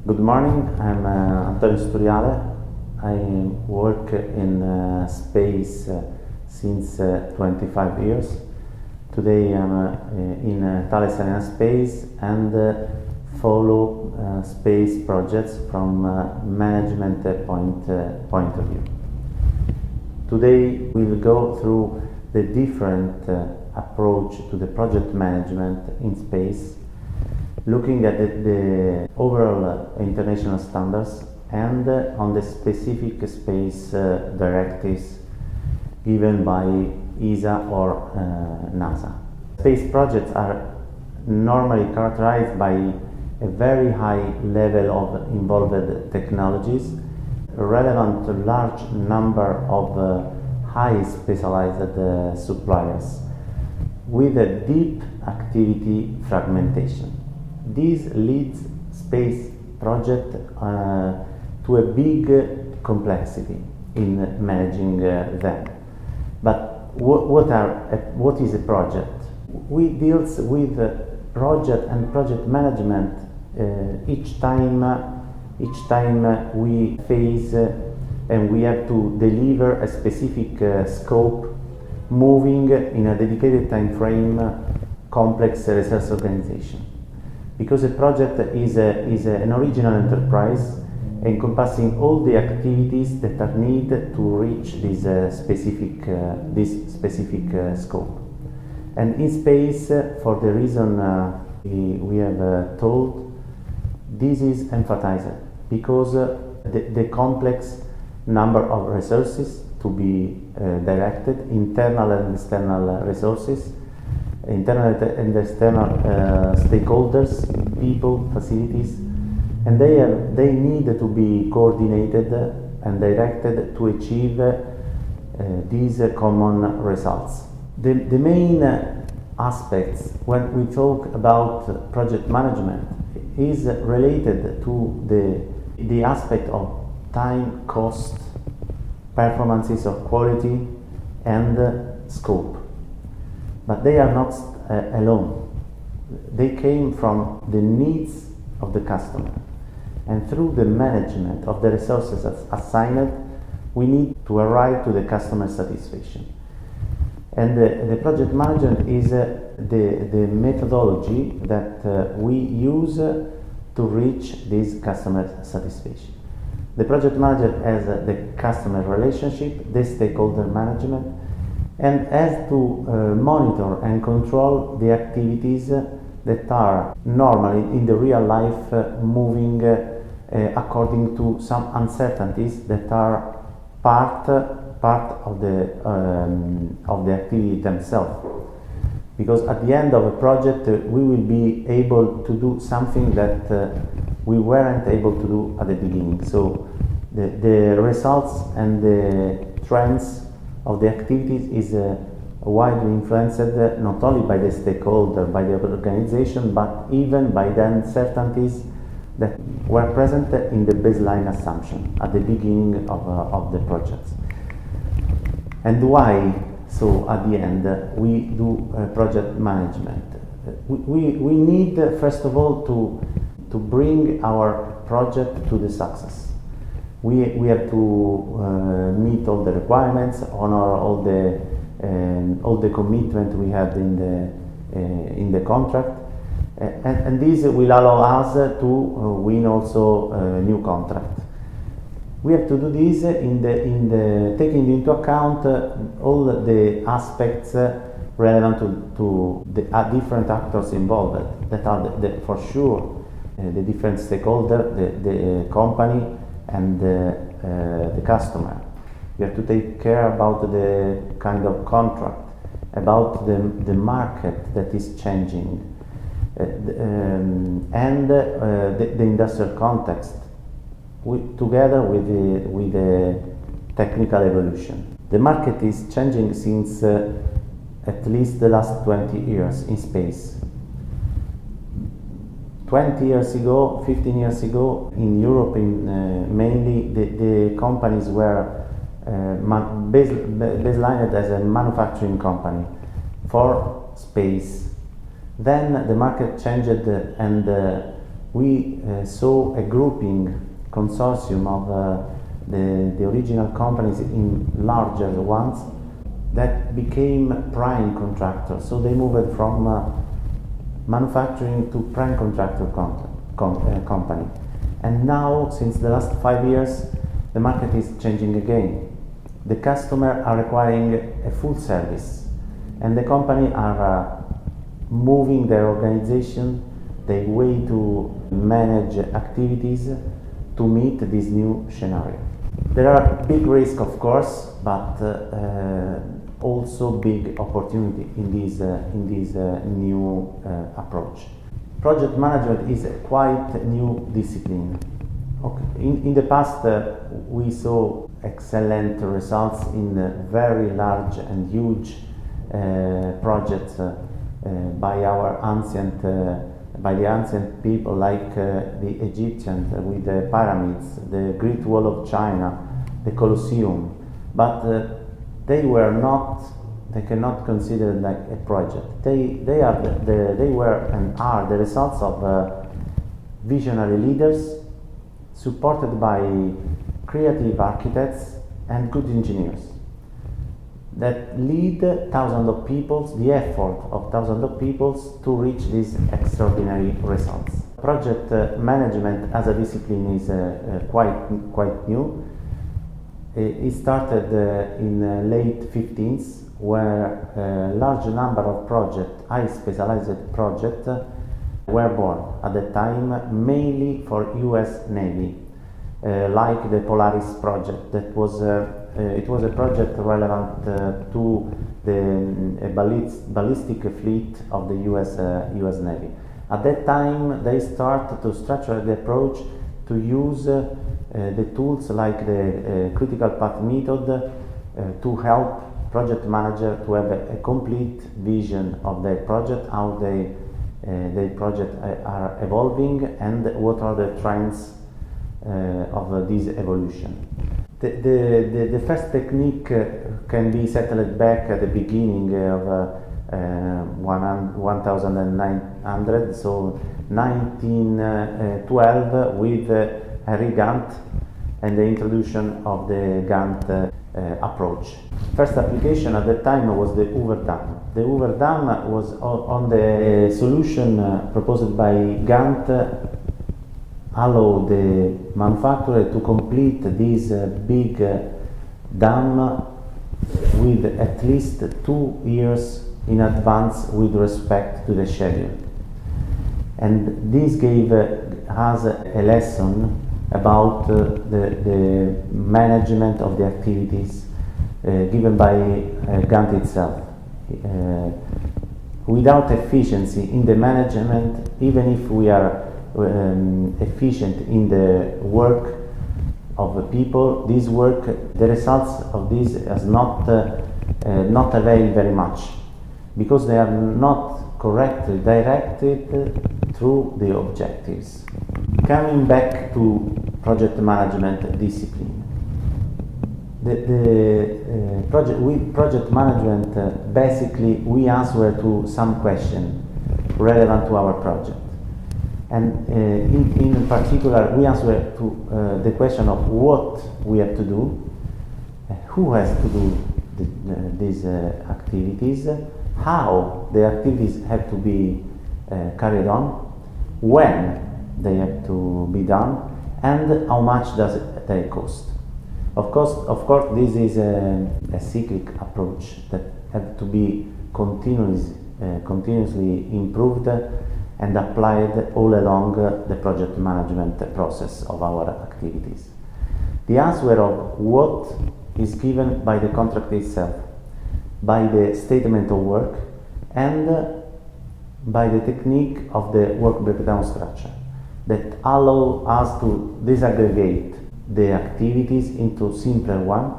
Good morning, I'm Antonio Sturiale. I work in space since 25 years. Today I'm in Thales Alenia Space and follow space projects from management point of view. Today we will go through the different approach to the project management in space, looking at the overall international standards and on the specific space directives given by ESA or NASA. Space projects are normally characterized by a very high level of involved technologies, relevant to large number of high specialized suppliers, with a deep activity fragmentation. This leads space project to a big complexity in managing them. But what is a project? We deals with project and project management each time we face and we have to deliver a specific scope, moving in a dedicated time frame, complex research organization. Because a project is an original enterprise encompassing all the activities that are needed to reach this specific scope. And in space, for the reason we have told, this is emphasized because the complex number of resources to be directed, internal and external resources, internal and external stakeholders, people, facilities, and they need to be coordinated and directed to achieve these common results. The main aspects when we talk about project management is related to the aspect of time, cost, performances of quality, and scope. But they are not alone. They came from the needs of the customer. And through the management of the resources assigned, we need to arrive to the customer satisfaction. And the project management is the methodology that we use to reach this customer satisfaction. The project manager has the customer relationship, the stakeholder management, and has to monitor and control the activities that are normally in the real life moving according to some uncertainties that are part of the activity themselves. Because at the end of a project we will be able to do something that we weren't able to do at the beginning. So the results and the trends of the activities is widely influenced not only by the stakeholder, by the organization, but even by the uncertainties that were present in the baseline assumption at the beginning of the project. And why, so at the end, we do project management? We need, first of all, to bring our project to the success. We have to meet all the requirements, honor all the commitment we have in the contract, and this will allow us to win also a new contract. We have to do this taking into account all the aspects relevant to the different actors involved. That are for sure the different stakeholders, the company, and the customer. You have to take care about the kind of contract, about the market that is changing, and the industrial context, together with the technical evolution. The market is changing since at least the last 20 years in space. 20 years ago, 15 years ago, in Europe, mainly the companies were baselined as a manufacturing company for space. Then the market changed and we saw a grouping consortium of the original companies in larger ones that became prime contractors. So they moved from manufacturing to prime contractor company. And now, since the last 5 years, the market is changing again. The customers are requiring a full service, and the company are moving their organization, their way to manage activities to meet this new scenario. There are big risks, of course, but also big opportunity in this new approach. Project management is a quite new discipline. Okay. In the past, we saw excellent results in very large and huge projects by the ancient people, like the Egyptians with the pyramids, the Great Wall of China, the Colosseum. But they cannot consider like a project. They were and are the results of visionary leaders supported by creative architects and good engineers that lead thousands of people, the effort of thousands of people to reach these extraordinary results. Project management as a discipline is quite new. It started in late 15th, where a large number of high specialized projects were born at the time, mainly for US Navy, like the Polaris project. That was it was a project relevant to the ballistic fleet of the US Navy. At that time, they started to structure the approach to use the tools like the critical path method to help project manager to have a complete vision of their project, how the project are evolving, and what are the trends of this evolution. The first technique can be settled back at the beginning of 1900, so 1912, with Harry Gantt and the introduction of the Gantt approach. First application at that time was the Hoover Dam. The Hoover Dam was on the solution proposed by Gantt, allow the manufacturer to complete this big dam with at least 2 years in advance with respect to the schedule. And this gave us a lesson about the management of the activities given by Gantt itself. Without efficiency in the management, even if we are efficient in the work of the people, this work, the results of this is not avail very much, because they are not correctly directed through the objectives. Coming back to project management discipline, with project management, basically we answer to some question relevant to our project. And in particular, we answer to the question of what we have to do, who has to do these activities, how the activities have to be carried on, when they have to be done, and how much does they cost. Of course, this is a cyclic approach that has to be continuously improved and applied all along the project management process of our activities. The answer of what is given by the contract itself, by the statement of work, and by the technique of the work breakdown structure that allow us to disaggregate the activities into simpler one,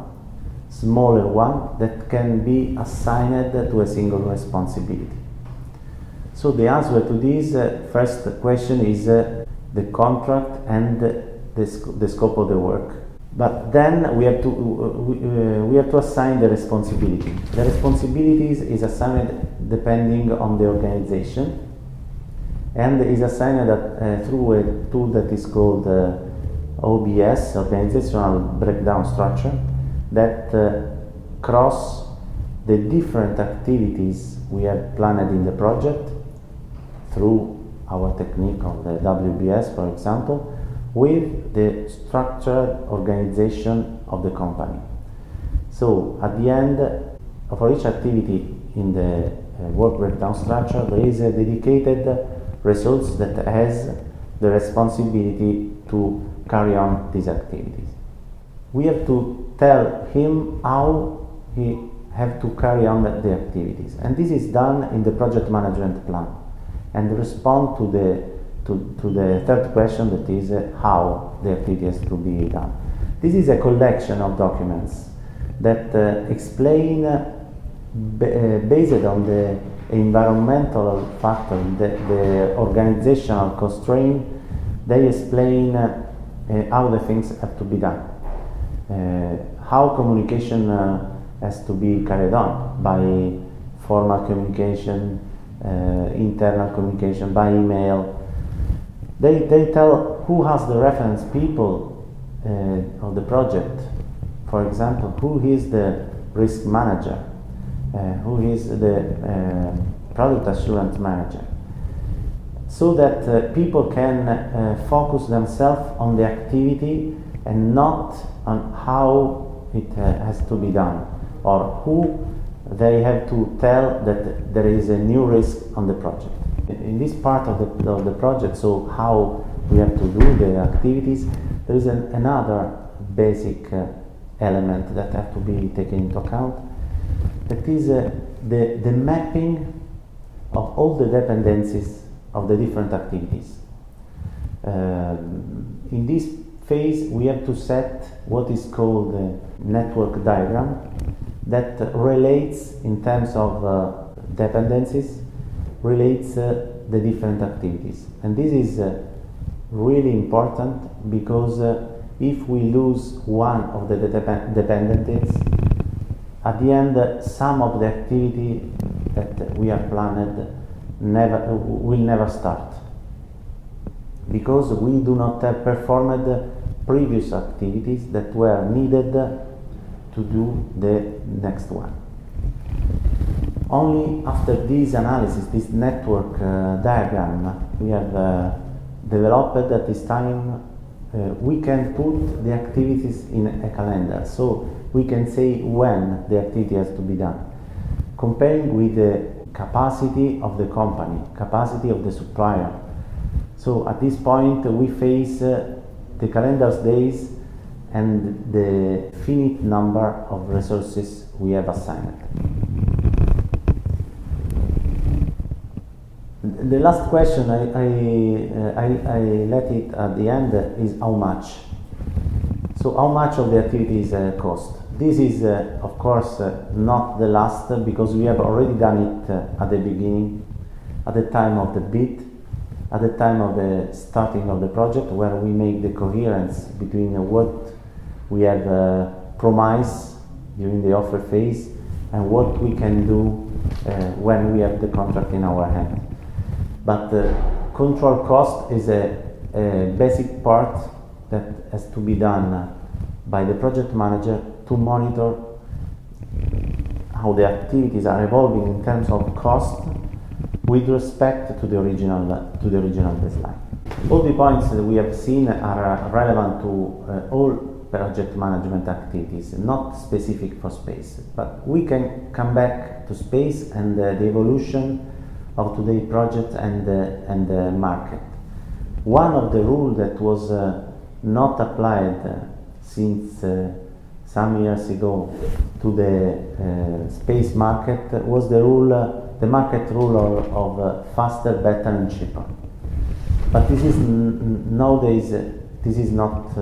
smaller one, that can be assigned to a single responsibility. So the answer to this first question is the contract and the scope of the work. But then we have to assign the responsibility. The responsibilities is assigned depending on the organization, and is assigned through a tool that is called OBS, Organizational Breakdown Structure, that cross the different activities we have planned in the project through our technique of the WBS, for example, with the structured organization of the company. So at the end, for each activity in the work breakdown structure, there is a dedicated resource that has the responsibility to carry on these activities. We have to tell him how he have to carry on the activities, and this is done in the project management plan, and respond to the third question, that is how the activity has to be done. This is a collection of documents that explain, based on the environmental factor, the organizational constraint, they explain how the things have to be done, how communication has to be carried on, by formal communication, internal communication, by email. They tell who has the reference people of the project. For example, who is the risk manager, who is the product assurance manager, so that people can focus themselves on the activity and not on how it has to be done, or who they have to tell that there is a new risk on the project. In this part of the project, so how we have to do the activities, there is another basic element that have to be taken into account. That is the mapping of all the dependencies of the different activities. In this phase, we have to set what is called a network diagram that relates, in terms of dependencies, relates the different activities. And this is really important, because if we lose one of the dependencies, at the end, some of the activity that we have planned will never start, because we do not have performed previous activities that were needed to do the next one. Only after this analysis, this network diagram we have developed at this time, we can put the activities in a calendar, so we can say when the activity has to be done, comparing with the capacity of the company, capacity of the supplier. So at this point, we face the calendar's days and the finite number of resources we have assigned. The last question I let it at the end is how much. So how much of the activities cost? This is of course not the last, because we have already done it at the beginning, at the time of the bid, at the time of the starting of the project, where we make the coherence between what we have promised during the offer phase and what we can do when we have the contract in our hand. But control cost is a basic part that has to be done by the project manager to monitor how the activities are evolving in terms of cost with respect to the original baseline. All the points that we have seen are relevant to all project management activities, not specific for space. But we can come back to space and the evolution of today's project and the market. One of the rules that was not applied since some years ago to the space market was the market rule of faster, better and cheaper. But this is nowadays this is not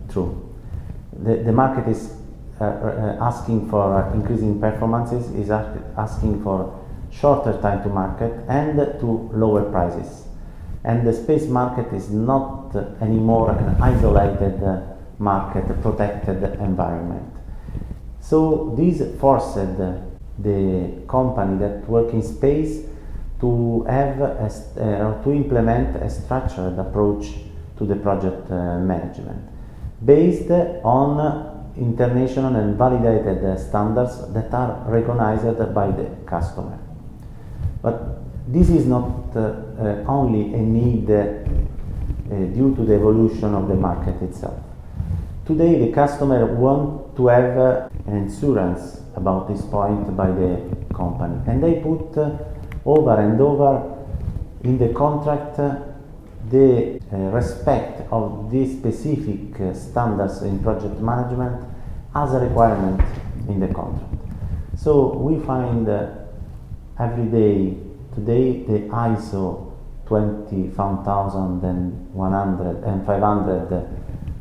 true. The market is asking for increasing performances, is asking for shorter time to market and to lower prices. And the space market is not anymore an isolated market, a protected environment. So this forced the company that work in space to have to implement a structured approach to the project management based on international and validated standards that are recognized by the customer. But this is not only a need due to the evolution of the market itself. Today the customer wants to have an insurance about this point by the company, and they put over and over in the contract the respect of these specific standards in project management as a requirement in the contract. So we find every day today the ISO 20100 and 500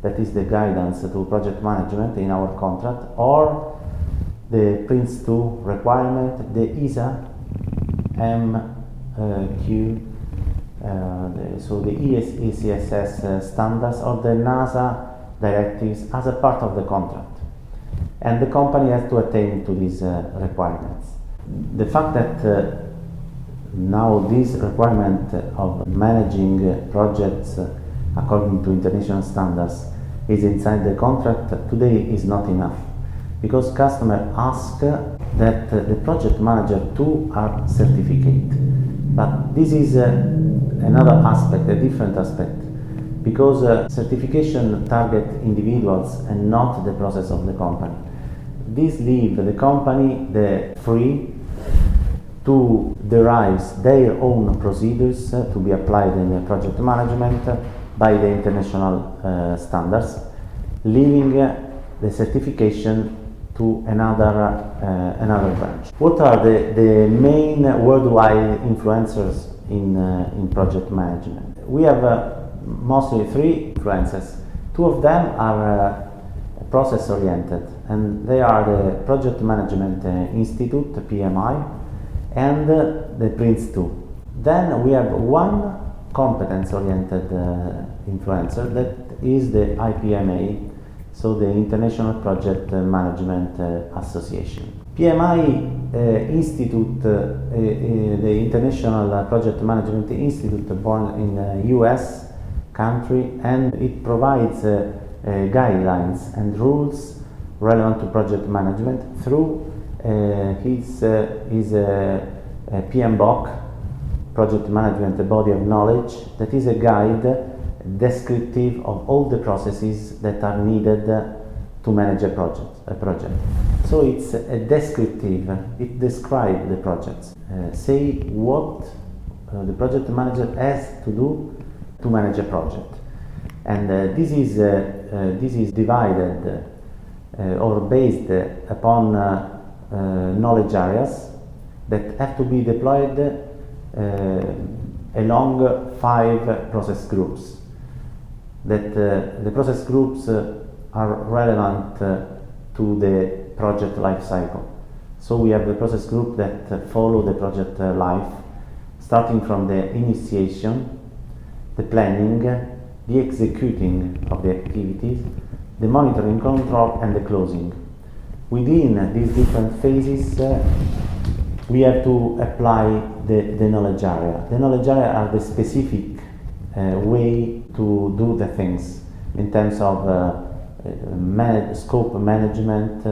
that is the guidance to project management in our contract, or the Prince2 requirement, the ISA MQ, so the ECSS standards, or the NASA directives as a part of the contract. And the company has to attain to these requirements. The fact that now this requirement of managing projects according to international standards is inside the contract today is not enough, because customers ask that the project manager too are certificate. But this is another aspect, a different aspect, because certification target individuals and not the process of the company. This leave the company the free to derive their own procedures to be applied in the project management by the international standards, leaving the certification to another branch. What are the main worldwide influencers in project management? We have mostly three influencers. Two of them are process oriented, and they are the Project Management Institute, PMI, and the Prince2. Then we have one competence oriented influencer, that is the IPMA, so the International Project Management Association. PMI Institute, the International Project Management Institute, born in US country, and it provides guidelines and rules relevant to project management through his PMBOK, Project Management Body of Knowledge, that is a guide descriptive of all the processes that are needed to manage a project. So it's a descriptive, it describes the projects, say what the project manager has to do to manage a project. And this is divided or based upon knowledge areas that have to be deployed along 5 process groups. That the process groups are relevant to the project life cycle. So we have the process group that follow the project life, starting from the initiation, the planning, the executing of the activities, the monitoring, control, and the closing. Within these different phases, we have to apply the knowledge area. The knowledge area are the specific way to do the things in terms of scope management,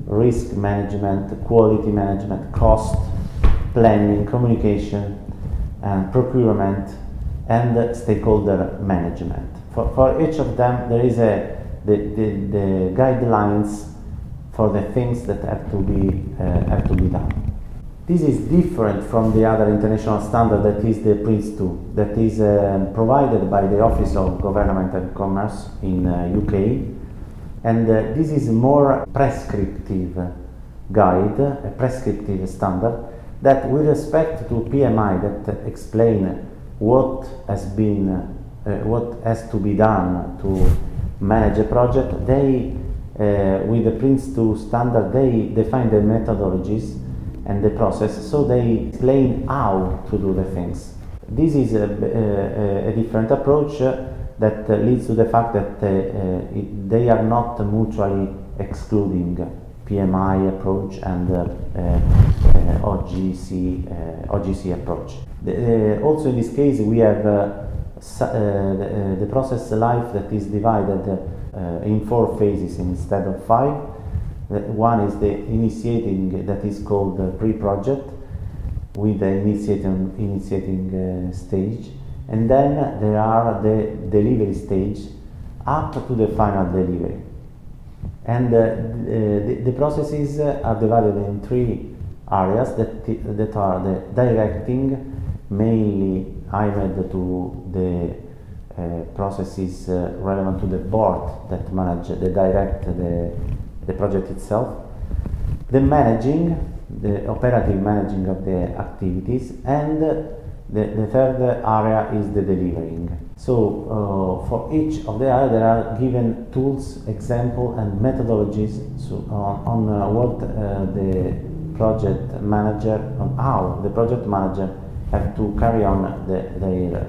risk management, quality management, cost, planning, communication, and procurement, and stakeholder management. For each of them, there is the guidelines for the things that have to be done. This is different from the other international standard, that is the Prince2, that is provided by the Office of Government and Commerce in UK, and this is more prescriptive guide, a prescriptive standard that with respect to PMI that explain what has to be done to manage a project. They with the Prince2 standard, they define the methodologies and the process, so they explain how to do the things. This is a different approach that leads to the fact that they are not mutually excluding. PMI approach and OGC approach. Also in this case we have the process life that is divided in 4 phases instead of 5. One is the initiating, that is called the pre-project, with the initiating stage, and then there are the delivery stage up to the final delivery. And the processes are divided in 3 areas that are the directing, mainly aimed to the processes relevant to the board that manage the project itself, the managing, the operative managing of the activities, and the third area is the delivering. So for each of the areas there are given tools, example and methodologies on what the project manager, on how the project manager have to carry on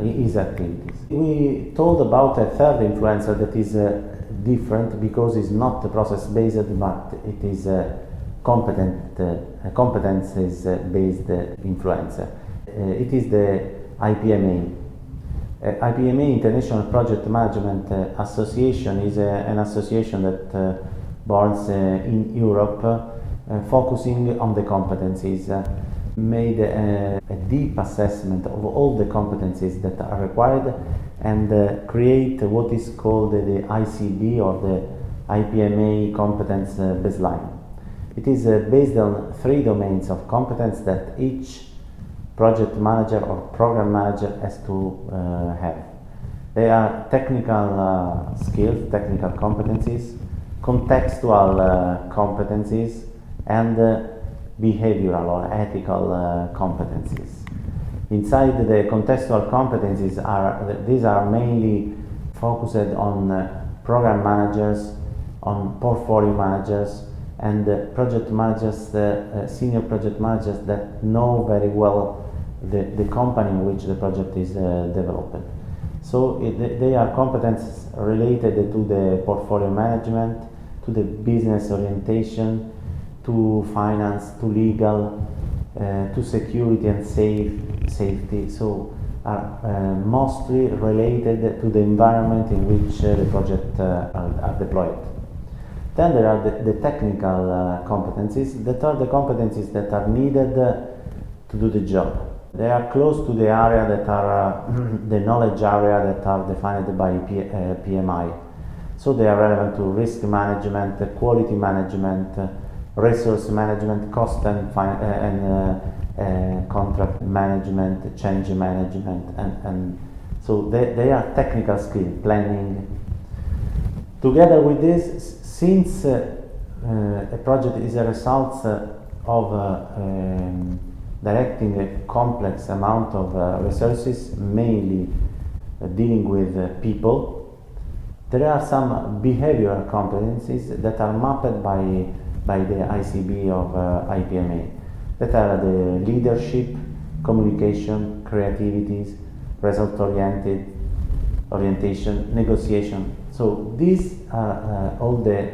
his activities. We told about a third influencer that is different because it's not process based, but it is competences based influencer. It is the IPMA. IPMA, International Project Management Association, is an association that boards in Europe focusing on the competencies. Made a deep assessment of all the competencies that are required and create what is called the ICB, or the IPMA competence baseline. It is based on 3 domains of competence that each project manager or program manager has to have. They are technical skills, technical competencies, contextual competencies, and behavioral or ethical competencies. Inside the contextual competencies these are mainly focused on program managers, on portfolio managers, and project managers, senior project managers that know very well the company in which the project is developed. So they are competences related to the portfolio management, to the business orientation, to finance, to legal, to security and safety. So are mostly related to the environment in which the project are deployed. Then there are the technical competencies that are the competencies that are needed to do the job. They are close to the area that are the knowledge area that are defined by PMI. So they are relevant to risk management, quality management, resource management, cost and contract management, change management, and so they are technical skills, planning. Together with this, since a project is a result of directing a complex amount of resources, mainly dealing with people, there are some behavioral competencies that are mapped by the ICB of IPMA, that are the leadership, communication, creativity, result-orientation, negotiation. So these are all the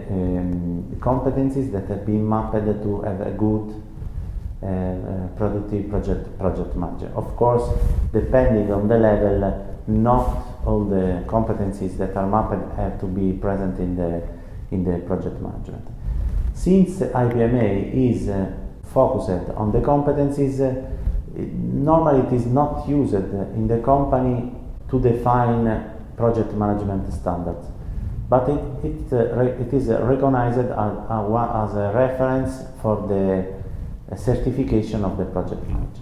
competencies that have been mapped to have a good productive project manager. Of course, depending on the level, not all the competencies that are mapped have to be present in the project management. Since IPMA is focused on the competencies, normally it is not used in the company to define project management standards, but it is recognized as a reference for the certification of the project manager.